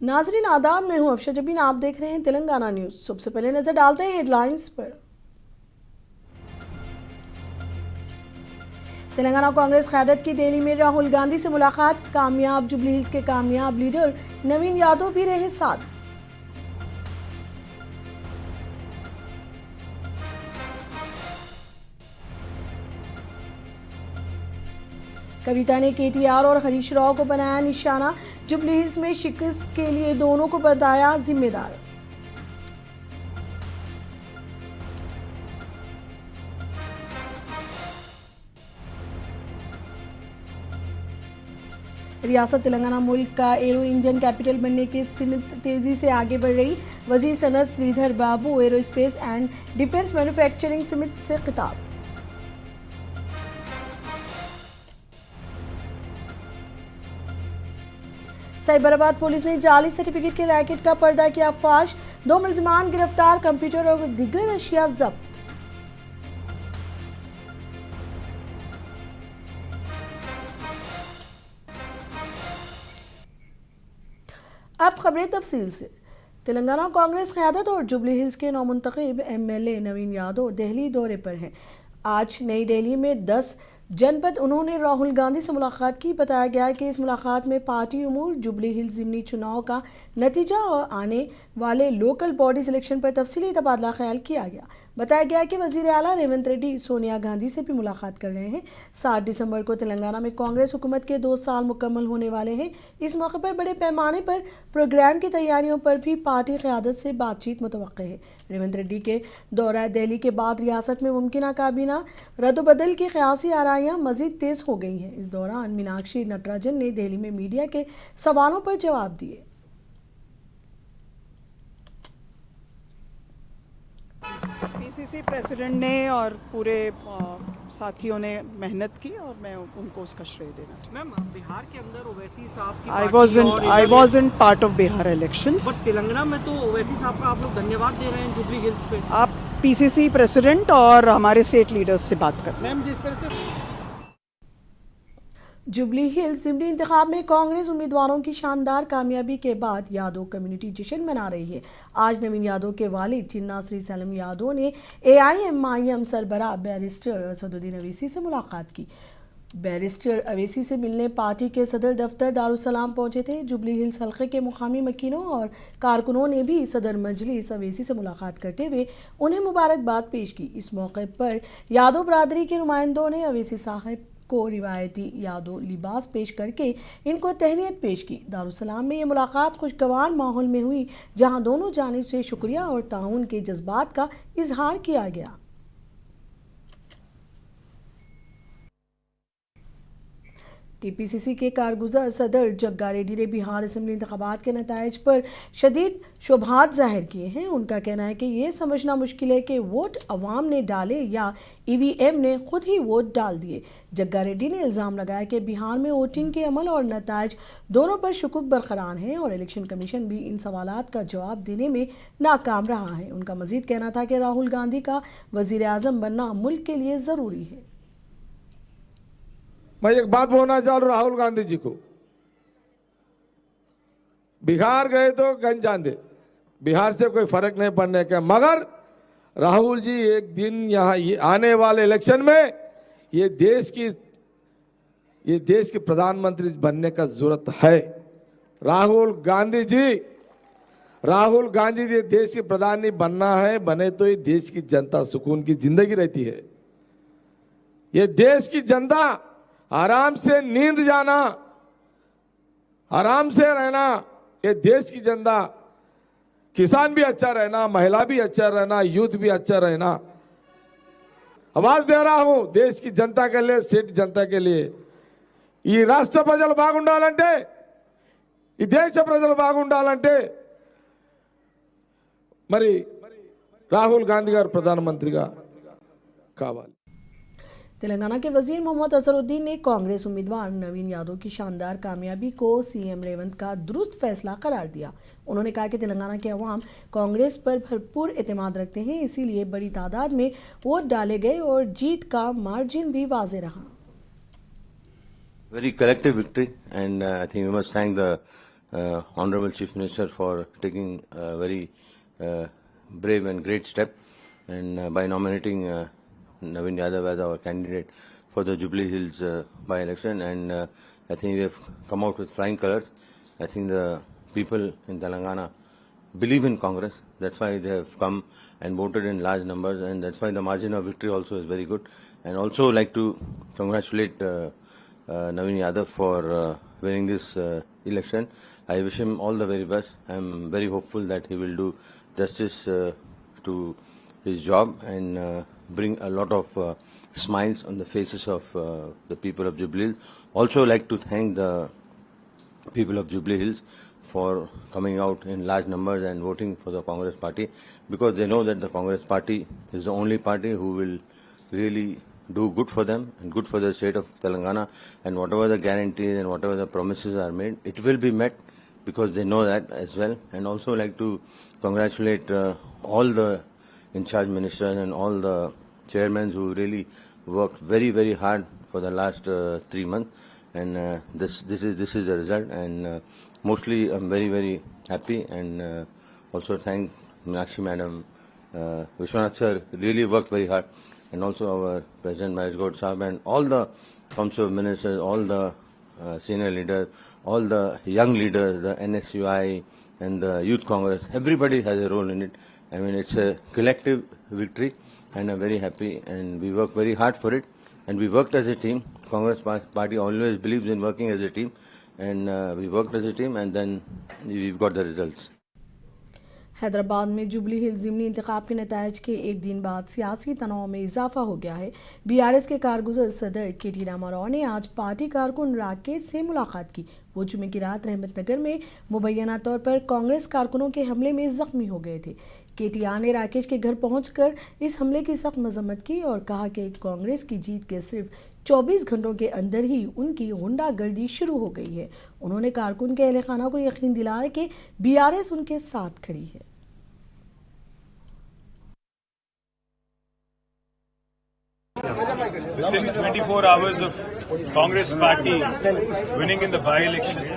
नाजरीन आदाब, मैं हूं अफशा जबीन। आप देख रहे हैं तेलंगाना न्यूज। सबसे पहले नजर डालते हैं हेडलाइंस पर। तेलंगाना कांग्रेस क़यादत की दिल्ली में राहुल गांधी से मुलाकात, कामयाब। जुबली हिल्स के कामयाब लीडर नवीन यादव भी रहे साथ। कविता ने केटीआर और हरीश राव को बनाया निशाना, जुबली हिल्स में शिकस्त के लिए दोनों को बताया जिम्मेदार। रियासत तेलंगाना मुल्क का एरो इंजन कैपिटल बनने के सिमत तेजी से आगे बढ़ रही। वजीर सनत श्रीधर बाबू एरोस्पेस एंड डिफेंस मैन्युफैक्चरिंग समिति से खिताब। साइबराबाद पुलिस ने जाली सर्टिफिकेट के रैकेट का पर्दा किया फाश, 2 मुलजमान गिरफ्तार, कंप्यूटर और दीगर अशिया जब्त। अब खबरें तफसील से। तेलंगाना कांग्रेस क़यादत और जुबली हिल्स के नौमुंतखब एमएलए नवीन यादव दिल्ली दौरे पर हैं। आज नई दिल्ली में 10 जनपद उन्होंने राहुल गांधी से मुलाकात की। बताया गया कि इस मुलाकात में पार्टी उमूर, जुबली हिल्स ज़िमनी चुनाव का नतीजा और आने वाले लोकल बॉडी इलेक्शन पर तफसीली तबादला ख्याल किया गया। बताया गया कि वज़ीर आला रेवंत रेड्डी सोनिया गांधी से भी मुलाकात कर रहे हैं। 7 दिसंबर को तेलंगाना में कांग्रेस हुकूमत के 2 साल मुकम्मल होने वाले हैं। इस मौके पर बड़े पैमाने पर प्रोग्राम की तैयारियों पर भी पार्टी क़यादत से बातचीत मुतवक्किल है। रेवंत रेड्डी के दौरा दिल्ली के बाद रियासत में मुमकिन काबीना रद्दबदल की क़यासी आराइयाँ मज़ीद तेज़ हो गई हैं। इस दौरान मीनाक्षी नटराजन ने दिल्ली में मीडिया के सवालों पर जवाब दिए। पीसीसी प्रेसिडेंट ने और पूरे साथियों ने मेहनत की और मैं उनको उसका श्रेय देना चाहती हूँ। मैम, बिहार के अंदर ओवैसी साहब की I wasn't part of Bihar elections. But Telangana में तो ओवैसी साहब का आप लोग धन्यवाद दे रहे हैं जुबली हिल्स पे। आप पीसीसी प्रेसिडेंट और हमारे स्टेट लीडर्स से बात करें। मैम, जिस तरह से जुबली हिल्स ज़िमनी इंतखाब में कांग्रेस उम्मीदवारों की शानदार कामयाबी के बाद यादव कम्युनिटी जश्न मना रही है। आज नवीन यादव के वालिद चिन्ना श्री सलम यादव ने AIMIM सरबराह बैरिस्टर असदुद्दीन अवैसी से मुलाकात की। बैरिस्टर अवैसी से मिलने पार्टी के सदर दफ्तर दारुसलाम पहुंचे थे। जुबली हिल्स हल्के के मुकामी मकीनों और कारकुनों ने भी सदर मजलिस अवैसी से मुलाकात करते हुए उन्हें मुबारकबाद पेश की। इस मौके पर यादव बरादरी के नुमाइंदों ने अवैसी साहब को रिवायती यादव लिबास पेश करके इनको तहनीत पेश की। दारुसलाम में ये मुलाकात खुशगवार माहौल में हुई, जहां दोनों जानिब से शुक्रिया और ताउन के जज्बात का इजहार किया गया। TPCC के कारगुजार सदर जग्गा रेड्डी ने बिहार असेंबली इंतखाबात के नताइज पर शदीद शुबहात जाहिर किए हैं। उनका कहना है कि ये समझना मुश्किल है कि वोट अवाम ने डाले या EVM ने खुद ही वोट डाल दिए। जग्गा रेड्डी ने इल्ज़ाम लगाया कि बिहार में वोटिंग के अमल और नताइज दोनों पर शुकुक बरकरार हैं और इलेक्शन कमीशन भी इन सवालात का जवाब देने में नाकाम रहा है। उनका मजीद कहना था कि राहुल गांधी का वज़ीर आज़म बनना मुल्क के लिए ज़रूरी है। मैं एक बात बोलना चाह रहा हूं राहुल गांधी जी को। बिहार गए तो गंज जान दे, बिहार से कोई फर्क नहीं पड़ने का, मगर राहुल जी एक दिन यहाँ आने वाले इलेक्शन में ये देश की प्रधानमंत्री बनने का जरूरत है। राहुल गांधी जी देश के प्रधान नहीं बनना है, बने तो ये देश की जनता सुकून की जिंदगी रहती है। ये देश की जनता आराम से नींद जाना, आराम से रहना, ये देश की जनता, किसान भी अच्छा रहना, महिला भी अच्छा रहना, यूथ भी अच्छा रहना। आवाज दे रहा हूं देश की जनता के लिए, स्टेट जनता के लिए। ఈ రాష్ట్ర ప్రజలు బాగుండాలంటే, ఈ దేశ ప్రజలు బాగుండాలంటే మరి రాహుల్ గాంధీ గారు ప్రధానమంత్రిగా కావాలి। तेलंगाना के वजीर मोहम्मद अजहरुद्दीन ने कांग्रेस उम्मीदवार नवीन यादव की शानदार कामयाबी को CM रेवंत का दुरुस्त फैसला करार दिया। उन्होंने कहा कि तेलंगाना के अवाम कांग्रेस पर भरपूर एतमाद रखते हैं, इसीलिए बड़ी तादाद में वोट डाले गए और जीत का मार्जिन भी वाज़े रहा। Very collective victory, and I think we must thank the Honorable Chief Minister for taking a very brave and great step, and by nominating Navin Yadav as our candidate for the Jubilee Hills by-election, and I think we have come out with flying colours. I think the people in Telangana believe in Congress. That's why they have come and voted in large numbers, and that's why the margin of victory also is very good. And also like to congratulate Navin Yadav for winning this election. I wish him all the very best. I am very hopeful that he will do justice to his job and bring a lot of smiles on the faces of the people of Jubilee Hills. Also like to thank the people of Jubilee Hills for coming out in large numbers and voting for the Congress party, because they know that the Congress party is the only party who will really do good for them and good for the state of Telangana, and whatever the guarantees and whatever the promises are made, it will be met, because they know that as well. And also like to congratulate all the in-charge ministers and all the chairmen who really worked very, very hard for the last 3 months, and this is the result. And mostly I'm very, very happy, and also thank Meenakshi Madam, Vishwanath sir really worked very hard, and also our President Mahesh Gaud Sahab, and all the Council of Ministers, all the senior leaders, all the young leaders, the NSUI and the Youth Congress, everybody has a role in it. I mean, it's a collective victory, and I'm very happy, and we work very hard for it, and we worked as a team. Congress party always believes in working as a team, and we worked as a team, and then we've got the results. Hyderabad में jubilee hills ज़िमनी इंतखाब के नतायज के एक दिन बाद सियासी तनाव में इजाफा हो गया है। बीआरएस के कारगुजर सदर के.टी. रामाराव ने आज पार्टी कारकुन राकेश से मुलाकात की। वो जुमे की रात रहमतनगर में मुबैना तौर पर कांग्रेस कारकुनों के हमले में जख्मी हो गए थे। के.टी.आर ने राकेश के घर पहुंचकर इस हमले की सख्त मजम्मत की और कहा कि कांग्रेस की जीत के सिर्फ 24 घंटों के अंदर ही उनकी गुंडागर्दी शुरू हो गई है। उन्होंने कारकुन के अहले खाना को यकीन दिलाया कि बीआरएस उनके साथ खड़ी है। Within 24 hours of Congress party winning in the by-election,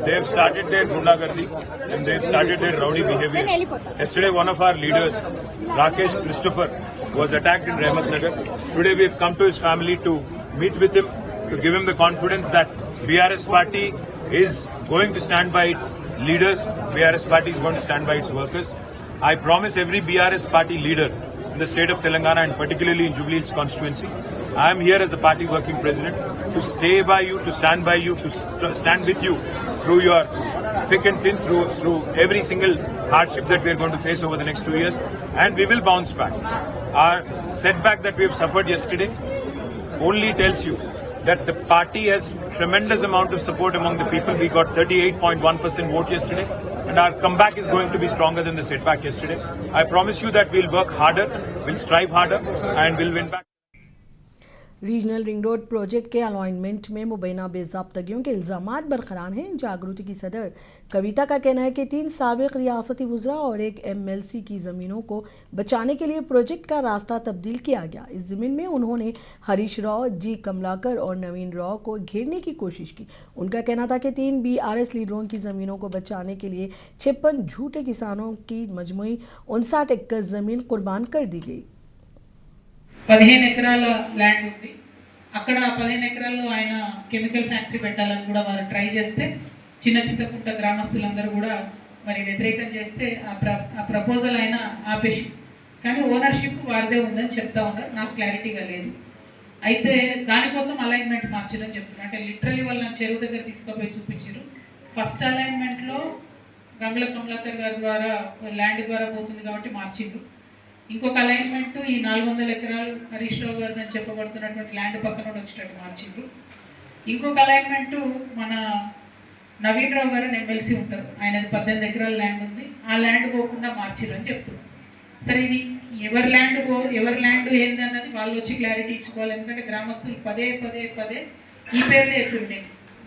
they have started their gundagardi and they have started their rowdy behavior. Yesterday, one of our leaders, Rakesh Christopher, was attacked in Rahmatnagar. Today, we have come to his family to meet with him, to give him the confidence that BRS party is going to stand by its leaders. BRS party is going to stand by its workers. I promise every BRS party leader in the state of Telangana, and particularly in Jubilee Hills constituency, I am here as the party working president to stay by you, to stand by you, to stand with you through your thick and thin, through every single hardship that we are going to face over the next 2 years, and we will bounce back. Our setback that we have suffered yesterday only tells you that the party has tremendous amount of support among the people. We got 38.1% vote yesterday, and our comeback is going to be stronger than the setback yesterday. I promise you that we'll work harder, we'll strive harder, and we'll win back. Regional ring road project के अलॉइनमेंट में मुबैना बेज़ाब्तगियों के इल्ज़ामात बरकरार हैं। जागृति की सदर कविता का कहना है कि 3 साबिक़ रियासती वज़रा और एक MLC की ज़मीनों को बचाने के लिए प्रोजेक्ट का रास्ता तब्दील किया गया। इस ज़मीन में उन्होंने हरीश राव, जी कमलाकर और नवीन राव को घेरने की कोशिश की। उनका कहना था कि 3 BRS लीडरों की ज़मीनों को बचाने के लिए 56 झूठे किसानों की मजमूई 59 एकड़ ज़मीन कुर्बान कर दी गई। 15 ఎకరాల ల్యాండ్ ఉంది. అక్కడ 15 ఎకరాల్లో ఆయన కెమికల్ ఫ్యాక్టరీ పెట్టాలని కూడా వారు ట్రై చేస్తే చిన్న చిత్తకుంట గ్రామస్తులందరూ కూడా మరి వ్యతిరేకం చేస్తే ఆ ప్రపోజల్ అయినా ఆపేసి, కానీ ఓనర్షిప్ వారిదే ఉందని చెప్తా ఉన్నారు. నాకు క్లారిటీగా లేదు. అయితే దానికోసం అలైన్మెంట్ మార్చారని చెప్తున్నారు. అంటే లిటరలీ వాళ్ళు నాకు చెరువు దగ్గర తీసుకుపోయి చూపించారు. ఫస్ట్ అలైన్మెంట్లో గంగుల కమలాకర్ గారి ద్వారా ల్యాండ్ ద్వారా పోతుంది కాబట్టి మార్చిండ్రు. ఇంకొక అలైన్మెంట్ ఈ 400 ఎకరాలు హరీష్ రావు గారు అని చెప్పబడుతున్నటువంటి ల్యాండ్ పక్కన వచ్చేటట్టు మార్చిండ్రు. ఇంకొక అలైన్మెంట్ మన నవీన్ రావు గారు MLC ఉంటారు, ఆయనది 18 ఎకరాల ల్యాండ్ ఉంది, ఆ ల్యాండ్ పోకుండా మార్చిర్రు అని చెప్తున్నారు. సరే, ఇది ఎవరి ల్యాండ్ ఏంది అన్నది వాళ్ళు వచ్చి క్లారిటీ ఇచ్చుకోవాలి. ఎందుకంటే గ్రామస్తులు పదే ఈ పేర్లే ఎత్తుండే,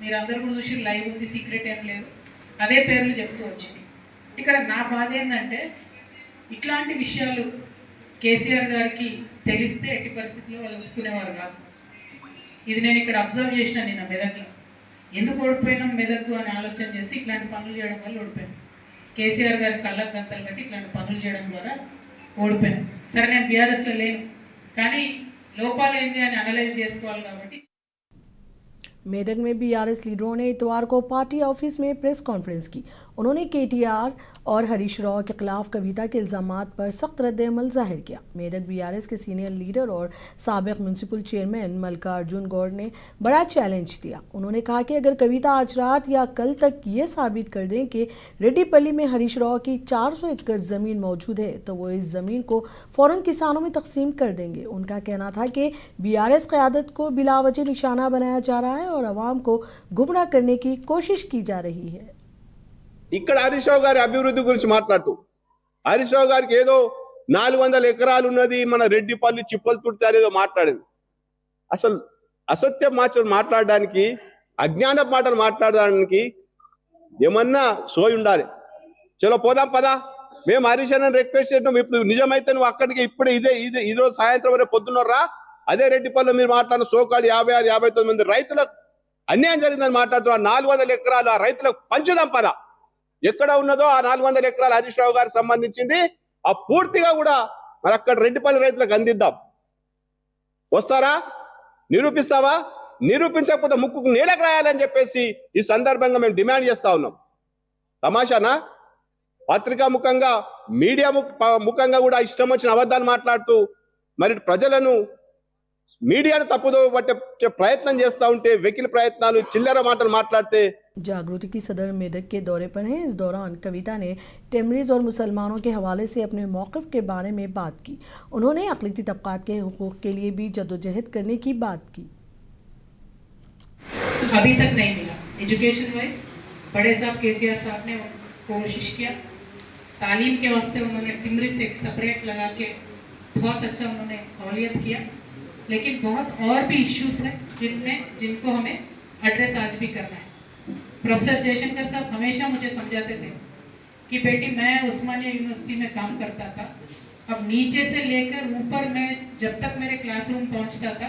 మీరు అందరు కూడా చూసి లైవ్ ఉంది, సీక్రెట్ ఏం లేదు, అదే పేర్లు చెప్తూ వచ్చింది. ఇక్కడ నా బాధ ఏంటంటే ఇట్లాంటి విషయాలు కేసీఆర్ గారికి తెలిస్తే ఎట్టి పరిస్థితుల్లో వాళ్ళు ఒప్పుకునేవారు కాదు. ఇది నేను ఇక్కడ అబ్జర్వ్ చేసిన నిన్న మెదక్లో. ఎందుకు ఓడిపోయినాం మెదకు అని ఆలోచన చేసి ఇట్లాంటి పనులు చేయడం వల్ల ఓడిపోయాం. కేసీఆర్ గారి కళ్ళకు గంతలు కట్టి ఇట్లాంటి పనులు చేయడం ద్వారా ఓడిపోయాం. సరే నేను బీఆర్ఎస్లో లేను, కానీ లోపాలు ఏంటి అని అనలైజ్ చేసుకోవాలి కాబట్టి. मेदक में बीआरएस लीडरों ने इतवार को पार्टी ऑफिस में प्रेस कॉन्फ्रेंस की। उन्होंने केटीआर और हरीश राव के खिलाफ कविता के इल्जामात पर सख्त रद्द-ए-अमल जाहिर किया। मेदक बीआरएस के सीनियर लीडर और साबिक म्यूनसिपल चेयरमैन मल्लिकार्जुन गौड़ ने बड़ा चैलेंज दिया। उन्होंने कहा कि अगर कविता आज रात या कल तक ये साबित कर दें कि रेड्डीपल्ली में हरीश राव की 400 एकड़ ज़मीन मौजूद है तो वो इस ज़मीन को फ़ौरन किसानों में तकसीम कर देंगे। उनका कहना था कि बीआरएस क़यादत को बिलावजह निशाना बनाया जा रहा है और अवाम को गुमराह करने की कोशिश की जा रही है। ఇక్కడ హరీష్ రావు గారి అభివృద్ధి గురించి మాట్లాడుతూ హరీష్ రావు గారికి ఏదో 400 ఎకరాలు ఉన్నది మన రెడ్డిపల్లి చిప్పలు తుడితే అనేదో మాట్లాడింది. అసలు అసత్య మాట్లాడడానికి, అజ్ఞాన మాటలు మాట్లాడడానికి ఏమన్నా సోయి ఉండాలి. చలో పోదాం పదా, మేము హరీష్ అన్న రిక్వెస్ట్ చేసినాం. ఇప్పుడు నిజమైతే నువ్వు అక్కడికి ఇప్పుడే ఈ రోజు సాయంత్రం వరకు పొద్దున్నరా అదే రెడ్డిపల్లిలో మీరు మాట్లాడిన సోకాడు 56, 59 మంది రైతులకు అన్యాయం జరిగిందని మాట్లాడుతున్నారు. 400 ఎకరాలు ఆ రైతులకు పంచుదాం పదా. ఎక్కడ ఉన్నదో ఆ 400 ఎకరాలు హరీష్ రావు గారికి సంబంధించింది ఆ పూర్తిగా కూడా మరి అక్కడ రెడ్డిపల్లి రైతులకు అందిద్దాం. వస్తారా? నిరూపిస్తావా? నిరూపించకపోతే ముక్కుకు నీళ్ళకు రాయాలని చెప్పేసి ఈ సందర్భంగా మేము డిమాండ్ చేస్తా ఉన్నాం. తమాషానా? పత్రికా ముఖంగా, మీడియా ముఖంగా కూడా ఇష్టం వచ్చిన అబద్ధాలు మాట్లాడుతూ మరి ప్రజలను మీడియాను తప్పుదో పట్టే ప్రయత్నం చేస్తూ ఉంటే, వెకిలి ప్రయత్నాలు, చిల్లర మాటలు మాట్లాడితే. जागृति की सदर मेदक के दौरे पर हैं। इस दौरान कविता ने टेमरीज और मुसलमानों के हवाले से अपने मौक़िफ़ के बारे में बात की। उन्होंने अक़लियती तबक़ात के हुकूक़ के लिए भी जद्दोजहद करने की बात की। अभी तक नहीं मिला। एजुकेशन वाइज बड़े साहब केसीआर साहब ने कोशिश किया, तालीम के वास्ते उन्होंने टिमरी से एक सेपरेट लगा के बहुत अच्छा उन्होंने सहूलियत किया, लेकिन बहुत और भी इश्यूज हैं जिनको हमें एड्रेस आज भी करना है। प्रोफेसर जयशंकर साहब हमेशा मुझे समझाते थे कि बेटी मैं उस्मानिया यूनिवर्सिटी में काम करता था, अब नीचे से लेकर ऊपर मैं जब तक मेरे क्लासरूम पहुंचता था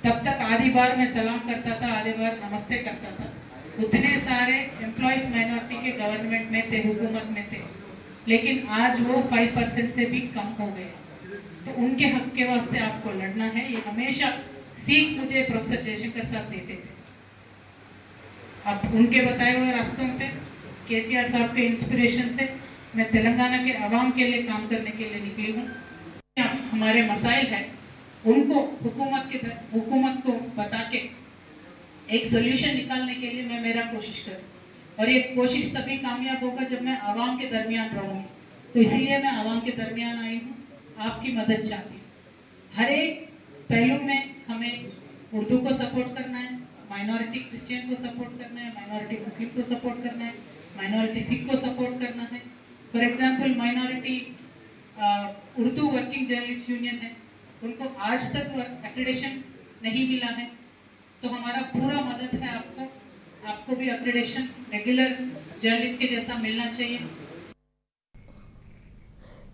तब तक आधी बार मैं सलाम करता था, आधी बार नमस्ते करता था। उतने सारे एम्प्लॉयज़ माइनॉरिटी के गवर्नमेंट में थे, हुकूमत में थे, लेकिन आज वो 5% से भी कम हो गए। तो उनके हक के वास्ते आपको लड़ना है, ये हमेशा सीख मुझे प्रोफेसर जयशंकर साहब देते थे। अब उनके बताए हुए रास्तों पे, केसीआर साहब के इंस्पिरेशन से मैं तेलंगाना के अवाम के लिए काम करने के लिए निकली हूँ। हमारे मसाइल हैं उनको हुकूमत को बता के एक सोल्यूशन निकालने के लिए मैं मेरा कोशिश करूँ, और ये कोशिश तभी कामयाब होगा जब मैं अवाम के दरमियान रहूँगी। तो इसीलिए मैं अवाम के दरमियान आई हूँ, आपकी मदद चाहती हूँ। हर एक पहलू में हमें उर्दू को सपोर्ट करना है, माइनॉरिटी क्रिश्चियन को सपोर्ट करना है, माइनॉरिटी मुस्लिम को सपोर्ट करना है, माइनॉरिटी सिख को सपोर्ट करना है। For example minority Urdu working journalist union है, उनको आज तक एक्रेडिशन नहीं मिला है, तो हमारा पूरा मदद है आपको भी एक्रेडिशन रेगुलर जर्नलिस्ट के जैसा मिलना चाहिए।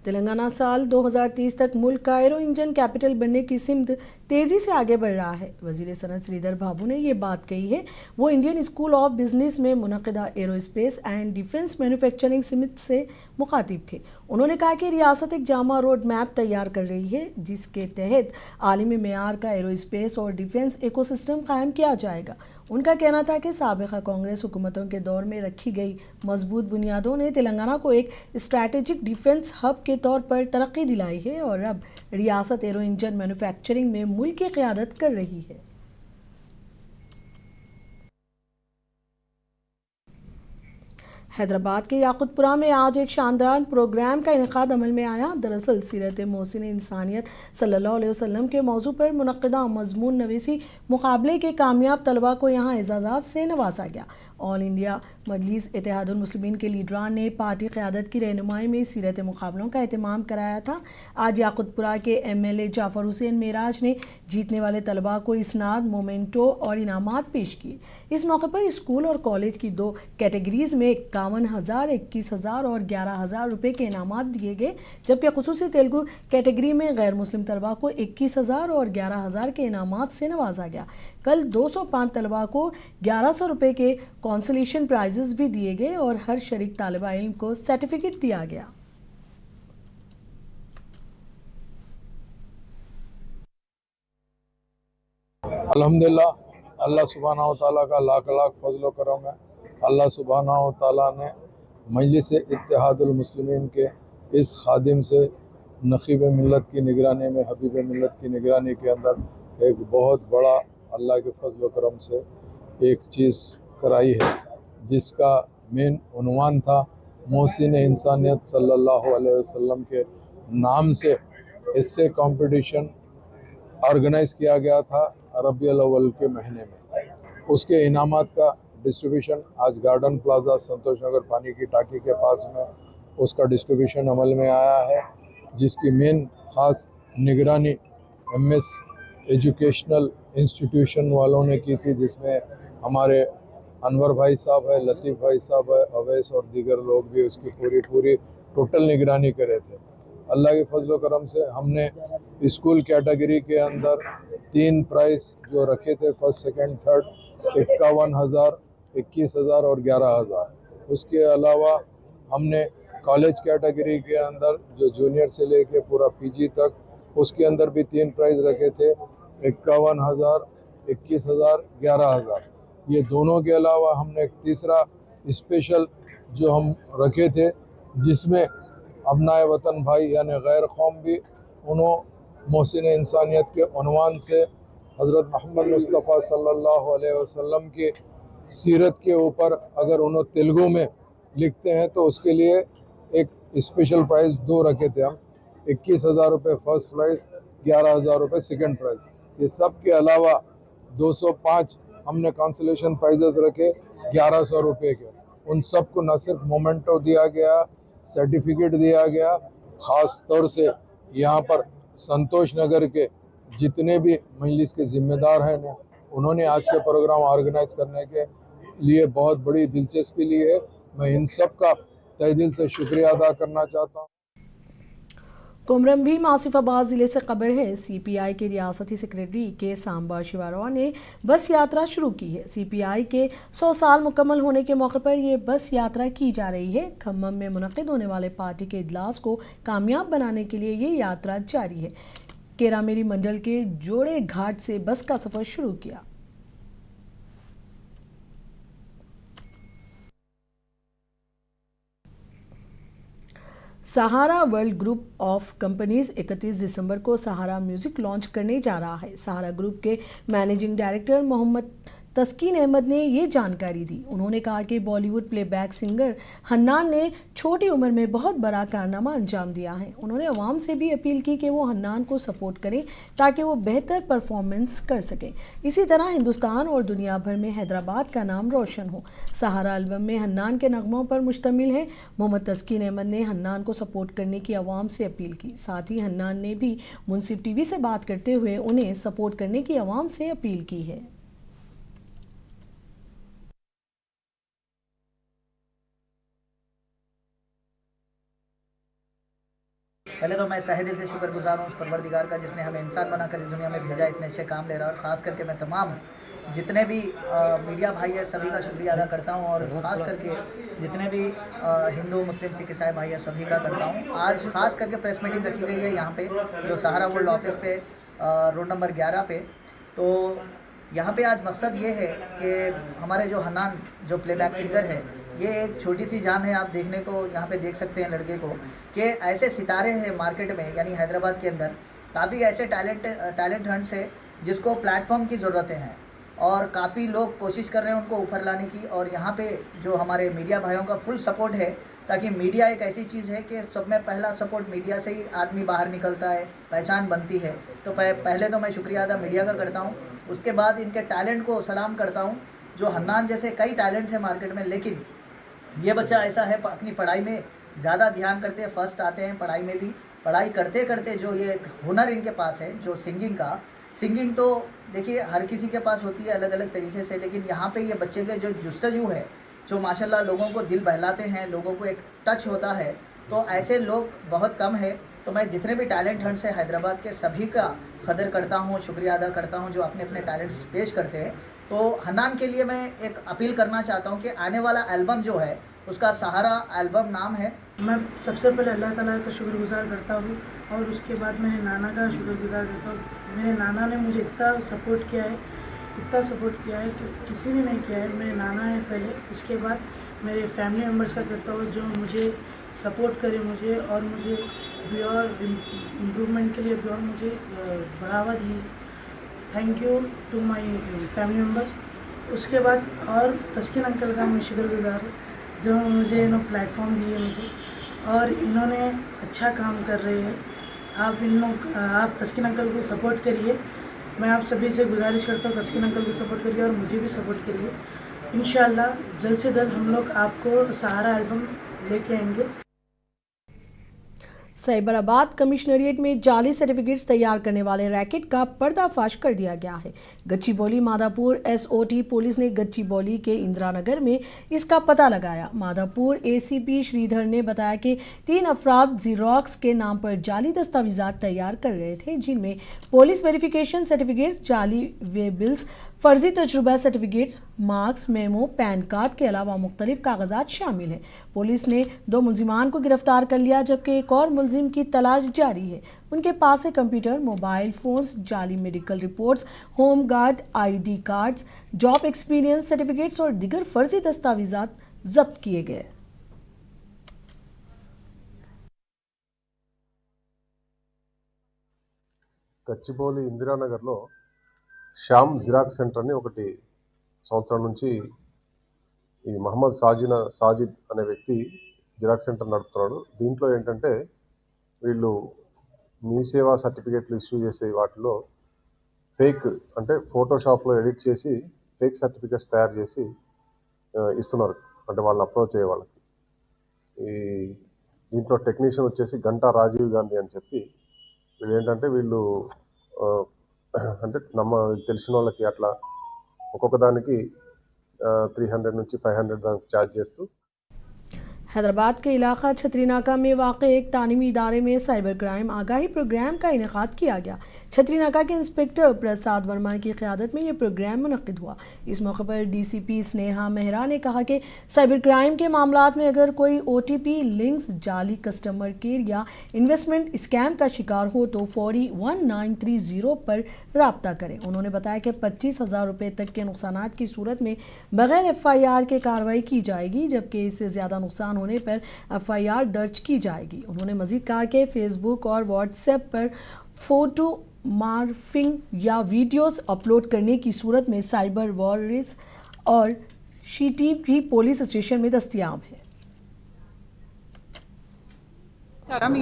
तेलंगाना साल 2030 तक मुल्क का एरो इंजन कैपिटल बनने की सिमत तेज़ी से आगे बढ़ रहा है। वज़ीर सनत श्रीधर बाबू ने ये बात कही है। वो इंडियन स्कूल ऑफ बिजनेस में मुनक़िदा aerospace and defence manufacturing summit से मुखातिब थे। उन्होंने कहा कि रियासत एक जामा रोड मैप तैयार कर रही है, जिसके तहत आलमी मेयार का एरोस्पेस और डिफेंस इकोसिस्टम कायम किया जाएगा। उनका कहना था कि साबिक़ा कांग्रेस हुकूमतों के दौर में रखी गई मजबूत बुनियादों ने तेलंगाना को एक स्ट्रैटेजिक डिफेंस हब के तौर पर तरक्की दिलाई है और अब रियासत एरो इंजन मैन्युफैक्चरिंग में मुल्क की क़यादत कर रही है। हैदराबाद के याकुतपुरा में आज एक शानदार प्रोग्राम का इनेकाद अमल में आया। दरअसल सीरत मोहसिन इंसानियत सल्लल्लाहु अलैहि वसल्लम के मौजू पर मुनक़्क़िदा मज़मून नवीसी मुकाबले के कामयाब तलबा को यहाँ एजाज़ात से नवाजा गया ऑल इंडिया मजलिस इत्तेहादुल मुस्लिमीन के लीडरान ने पार्टी क़यादत की रहनुमाई में सीरत मुकाबलों का एहतमाम कराया था। आज याकुतपुरा के MLA जाफ़र हुसैन मेराज ने जीतने वाले तलबा को इसनाद, मोमेंटो और इनामात पेश किए। इस मौके पर स्कूल और कॉलेज की 2 कैटेगरीज में 51,000, 21,000 और 11,000 रुपये के इनामात दिए गए, जबकि खुसूसी तेलुगु कैटेगरी में गैर मुस्लिम तलबा को 21,000 और 11,000 के इनामात से नवाजा गया। कल 205 तलबा को 1100 रुपये के कॉन्सोलेशन प्राइजेस भी दिए गए और हर शरीक तालिबा इल्म को सर्टिफिकेट दिया गया। अल्हम्दुलिल्लाह, अल्लाह सुब्हानहू व तआला का लाख लाख फजल करम है। अल्लाह सुब्हानहू व तआला ने मजलिस इत्तेहादुल मुस्लिमीन के इस खादिम से नक़ीब मिल्लत की निगरानी में, हबीब मिल्लत की निगरानी के अंदर एक बहुत बड़ा अल्लाह के फजल करम से एक चीज़ कराई है, जिसका मेन उन्वान था मोहसिन इंसानियत सल्लल्लाहु अलैहि वसल्लम के नाम से इससे कंपटीशन ऑर्गेनाइज़ किया गया था रबीउल अव्वल के महीने में। उसके इनामात का डिस्ट्रीब्यूशन आज गार्डन प्लाजा संतोष नगर पानी की टाकी के पास में उसका डिस्ट्रीब्यूशन अमल में आया है, जिसकी मेन ख़ास निगरानी MS एजुकेशनल इंस्टीट्यूशन वालों ने की थी, जिसमें हमारे अनवर भाई साहब है, लतीफ़ भाई साहब है, अवैस और दीगर लोग भी उसकी पूरी टोटल निगरानी करे थे। अल्लाह के फजल करम से हमने स्कूल कैटेगरी के अंदर 3 प्राइज़ जो रखे थे, फर्स्ट सेकंड थर्ड, 51,000, 21,000 और 11,000। उसके अलावा हमने कॉलेज कैटेगरी के अंदर जो जूनियर से लेके पूरा PG तक, उसके अंदर भी 3 प्राइज़ रखे थे, 51,000, 21,000, 11,000। ये दोनों के अलावा हमने एक तीसरा स्पेशल जो हम रखे थे, जिसमें अबनाए वतन भाई यानी गैर कौम भी उन्होंने मोहसिन इंसानियत के उन्वान से हज़रत मोहम्मद मुस्तफ़ा सल्लल्लाहु अलैहि वसल्लम की सीरत के ऊपर अगर उन्होंने तेलुगु में लिखते हैं तो उसके लिए एक स्पेशल प्राइज़ 2 रखे थे हम, 21,000 रुपये फर्स्ट प्राइज़, 11,000 रुपये सेकेंड प्राइज़। ये सब के अलावा 205 हमने कंसोलेशन प्राइजेस रखे 1100 रुपये के। उन सबको न सिर्फ मोमेंटो दिया गया, सर्टिफिकेट दिया गया, ख़ास तौर से यहाँ पर संतोष नगर के जितने भी मजलिस के ज़िम्मेदार हैं न, उन्होंने आज के प्रोग्राम ऑर्गेनाइज करने के लिए बहुत बड़ी दिलचस्पी ली है। मैं इन सब का तहे दिल से शुक्रिया अदा करना चाहता हूँ। कुमरम भी आसिफाबाद ज़िले से खबर है। CPI के रियासती सेक्रेटरी के सांबा शिवाराव ने बस यात्रा शुरू की है। CPI के 100 साल मुकम्मल होने के मौके पर यह बस यात्रा की जा रही है। खम्मम में मुनक़िद होने वाले पार्टी के इजलास को कामयाब बनाने के लिए ये यात्रा जारी है। केरामेरी मंडल के जोड़े घाट से बस का सफ़र शुरू किया। सहारा वर्ल्ड ग्रुप ऑफ कंपनीज 31 दिसंबर को सहारा म्यूजिक लॉन्च करने जा रहा है। सहारा ग्रुप के मैनेजिंग डायरेक्टर मोहम्मद तस्कीन अहमद ने ये जानकारी दी। उन्होंने कहा कि बॉलीवुड प्लेबैक सिंगर हन्नान ने छोटी उम्र में बहुत बड़ा कारनामा अंजाम दिया है। उन्होंने अवाम से भी अपील की कि वो हन्नान को सपोर्ट करें ताकि वो बेहतर परफॉर्मेंस कर सकें। इसी तरह हिंदुस्तान और दुनिया भर में हैदराबाद का नाम रोशन हो। सहारा एल्बम में हन्नान के नगमों पर मुश्तमिल है। मोहम्मद तस्कीन अहमद ने हन्नान को सपोर्ट करने की अवाम से अपील की। साथ ही हन्नान ने भी मुंसिफ TV से बात करते हुए उन्हें सपोर्ट करने की अवाम से अपील की है। पहले तो मैं तहे दिल से शुक्रगुजार हूँ उस परवरदिगार का जिसने हमें इंसान बनाकर इस दुनिया में भेजा, इतने अच्छे काम ले रहा है। और ख़ास करके मैं तमाम जितने भी मीडिया भाई है सभी का शुक्रिया अदा करता हूँ, और ख़ास करके जितने भी हिंदू मुस्लिम सिख ईसाई भाई है सभी का करता हूँ। आज ख़ास करके प्रेस मीटिंग रखी गई है यहाँ पे जो सहारा वर्ल्ड ऑफिस पे रोड नंबर 11 पे। तो यहाँ पे आज मकसद ये है कि हमारे जो हन्नान जो प्लेबैक सिंगर है, ये एक छोटी सी जान है। आप देखने को यहाँ पे देख सकते हैं लड़के को कि ऐसे सितारे हैं मार्केट में, यानी हैदराबाद के अंदर काफ़ी ऐसे टैलेंट हंट्स है जिसको प्लेटफॉर्म की ज़रूरतें हैं, और काफ़ी लोग कोशिश कर रहे हैं उनको ऊपर लाने की। और यहाँ पे जो हमारे मीडिया भाइयों का फुल सपोर्ट है, ताकि मीडिया एक ऐसी चीज़ है कि सब में पहला सपोर्ट मीडिया से ही आदमी बाहर निकलता है, पहचान बनती है। तो पहले तो मैं शुक्रिया अदा मीडिया का करता हूँ, उसके बाद इनके टैलेंट को सलाम करता हूँ जो हन्नान जैसे कई टैलेंट्स हैं मार्केट में, लेकिन ये बच्चा ऐसा है अपनी पढ़ाई में ज़्यादा ध्यान करते हैं, फर्स्ट आते हैं पढ़ाई में भी। पढ़ाई करते करते जो ये एक हुनर इनके पास है जो सिंगिंग का, सिंगिंग तो देखिए हर किसी के पास होती है अलग अलग तरीके से, लेकिन यहाँ पे ये बच्चे के जो जुस्तजू है, जो माशाल्लाह लोगों को दिल बहलाते हैं, लोगों को एक टच होता है, तो ऐसे लोग बहुत कम है। तो मैं जितने भी टैलेंट हंट्स हैं हैदराबाद के, सभी का कदर करता हूँ, शुक्रिया अदा करता हूँ जो अपने अपने टैलेंट्स पेश करते हैं। तो हन्नान के लिए मैं एक अपील करना चाहता हूँ कि आने वाला एल्बम जो है उसका सहारा एल्बम नाम है। मैं सबसे पहले अल्लाह ताला का शुक्रगुजार करता हूँ और उसके बाद मेरे नाना का शुक्रगुजार करता हूँ। मेरे नाना ने मुझे इतना सपोर्ट किया है कि किसी ने नहीं किया है। मेरे नाना है पहले, उसके बाद मेरे फैमिली मेम्बर्स का करता हूँ जो मुझे सपोर्ट करे मुझे और मुझे भी और इम्प्रूवमेंट के लिए भी और मुझे बढ़ावा दिए। Thank you to my family members. उसके बाद और तस्कीन अंकल का मैं शुक्रगुजार हूँ जो मुझे प्लेटफॉर्म दिए मुझे, और इन्होंने अच्छा काम कर रहे हैं। आप तस्कीन अंकल को सपोर्ट करिए। मैं आप सभी से गुजारिश करता हूँ तस्कीन अंकल को सपोर्ट करिए और मुझे भी सपोर्ट करिए। इंशाल्लाह जल्द से जल्द हम लोग आपको सहारा एल्बम लेके आएंगे। साइबराबाद कमिश्नरिएट में जाली सर्टिफिकेट्स तैयार करने वाले रैकेट का पर्दाफाश कर दिया गया है। गच्चीबौली माधापुर एसओटी पुलिस ने गच्चीबौली के इंदिरानगर में इसका पता लगाया। माधापुर एसीपी श्रीधर ने बताया कि 3 अफराद जीरोक्स के नाम पर जाली दस्तावेजात तैयार कर रहे थे, जिनमें पुलिस वेरिफिकेशन सर्टिफिकेट्स, जाली वे बिल्स, फर्जी तजुर्बा certificates, marks, memo, pan card के अलावा मुख्तलिफ कागजात शामिल हैं। पुलिस ने 2 मुलजिमान को गिरफ्तार कर लिया, जबकि एक और मुलजिम की तलाश जारी है। उनके पास से कंप्यूटर, मोबाइल फोन्स, जाली medical reports, home guard ID cards, job experience certificates और दीगर फर्जी दस्तावेजात जब्त किए गए। గచ్చిబౌలి ఇందిరానగర్లో శ్యామ్ జిరాక్స్ సెంటర్ అని ఒకటి సంవత్సరం నుంచి ఈ మహమ్మద్ సాజిద్ అనే వ్యక్తి జిరాక్స్ సెంటర్ నడుపుతున్నాడు. దీంట్లో ఏంటంటే వీళ్ళు మీ సేవా సర్టిఫికేట్లు ఇష్యూ చేసే వాటిలో ఫేక్ అంటే ఫోటోషాప్లో ఎడిట్ చేసి ఫేక్ సర్టిఫికేట్స్ తయారు చేసి ఇస్తున్నారు, అంటే వాళ్ళని అప్రోచ్ అయ్యే వాళ్ళకి. ఈ దీంట్లో టెక్నీషియన్ వచ్చేసి గంటా రాజీవ్ గాంధీ అని చెప్పి వీళ్ళు ఏంటంటే వీళ్ళు అంటే తెలిసిన వాళ్ళకి అట్లా ఒక్కొక్క దానికి 300 నుంచి 500 దానికి ఛార్జ్ చేస్తూ। हैदराबाद के इलाका छतरीनाका में वाक़ एक तालीमी इदारे में साइबर क्राइम आगाही प्रोग्राम का इनेकाद किया गया। छतरीनाका के इंस्पेक्टर प्रसाद वर्मा की क़यादत में यह प्रोग्राम मुनक़्क़िद हुआ। इस मौके पर डीसीपी स्नेहा मेहरा ने कहा कि साइबर क्राइम के मामलात में अगर कोई OTP लिंक्स, जाली कस्टमर केयर या इन्वेस्टमेंट स्कैम का शिकार हो तो फौरी 1930 पर रब्ता करें। उन्होंने बताया कि 25,000 रुपये तक के नुकसानात की सूरत में बग़ैर FIR के कार्रवाई की जाएगी, जबकि इससे ज़्यादा नुकसान होने पर FIR दर्ज की जाएगी। उन्होंने मजीद कहा कि फेसबुक और व्हाट्सएप पर फोटो मार्फिंग या वीडियोस अपलोड करने की सूरत में साइबर वॉरियर्स और शीटी भी पुलिस स्टेशन में दस्तयाब है।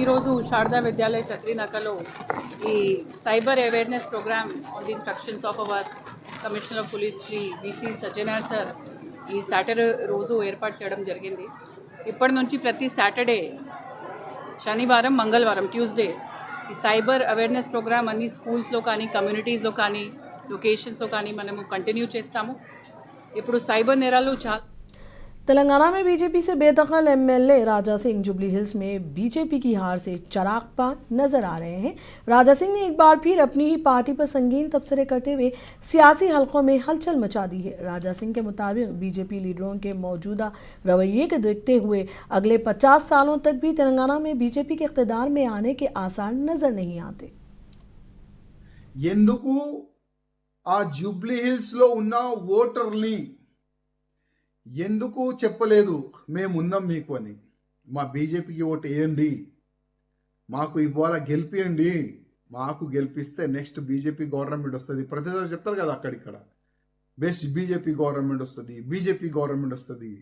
ఈరోజు శారదా విద్యాలయ చత్రినకలో ఈ cyber awareness programme on the instructions of our commissioner of police Shri VC Sajjanar sir ఈ సాటర్డే రోజు ఏర్పాటు చేయడం జరిగింది। ఇప్పటి నుంచి ప్రతి సాటర్డే, శనివారం, మంగళవారం, ట్యూస్డే ఈ సైబర్ అవేర్నెస్ ప్రోగ్రామ్ అన్ని స్కూల్స్లో కానీ కమ్యూనిటీస్లో కానీ లొకేషన్స్లో కానీ మనము కంటిన్యూ చేస్తాము। ఇప్పుడు సైబర్ నేరాలు చాలా। तेलंगाना में बीजेपी से बेदखल MLA Raja Singh jubilee hills में बीजेपी की हार से चरागपा नजर आ रहे हैं। राजा सिंह ने एक बार फिर अपनी ही पार्टी पर संगीन तबसरे करते हुए सियासी हलकों में हलचल मचा दी है। राजा सिंह के मुताबिक बीजेपी लीडरों के मौजूदा रवैये को देखते हुए अगले 50 सालों तक भी तेलंगाना में बीजेपी के इक़्तिदार में आने के आसार नजर नहीं आते। ఎందుకు ఆ జూబ్లీ హిల్స్ లో ఉన్న ఓటర్ని ఎందుకు చెప్పలేదు మేము ఉన్నాం మీకు అని? మా బీజేపీకి ఓటు వేయండి, మాకు ఇవాళ గెలిపియండి, మాకు గెలిపిస్తే నెక్స్ట్ బీజేపీ గవర్నమెంట్ వస్తుంది. ప్రతిసారి చెప్తారు కదా అక్కడిక్కడ, బెస్ట్ బీజేపీ గవర్నమెంట్ వస్తుంది, బీజేపీ గవర్నమెంట్ వస్తుంది.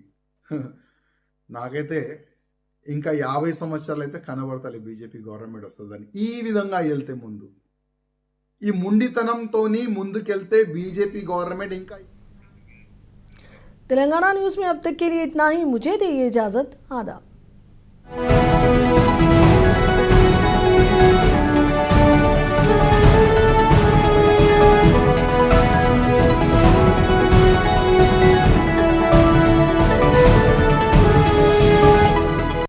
నాకైతే ఇంకా 50 సంవత్సరాలు అయితే కనబడతాయి బీజేపీ గవర్నమెంట్ వస్తుందని. ఈ విధంగా వెళ్తే ముందు ఈ ముండితనంతో ముందుకెళ్తే బీజేపీ గవర్నమెంట్ ఇంకా तेलंगाना न्यूज़ में अब तक के लिए इतना ही। मुझे दीजिए इजाज़त। आदाब।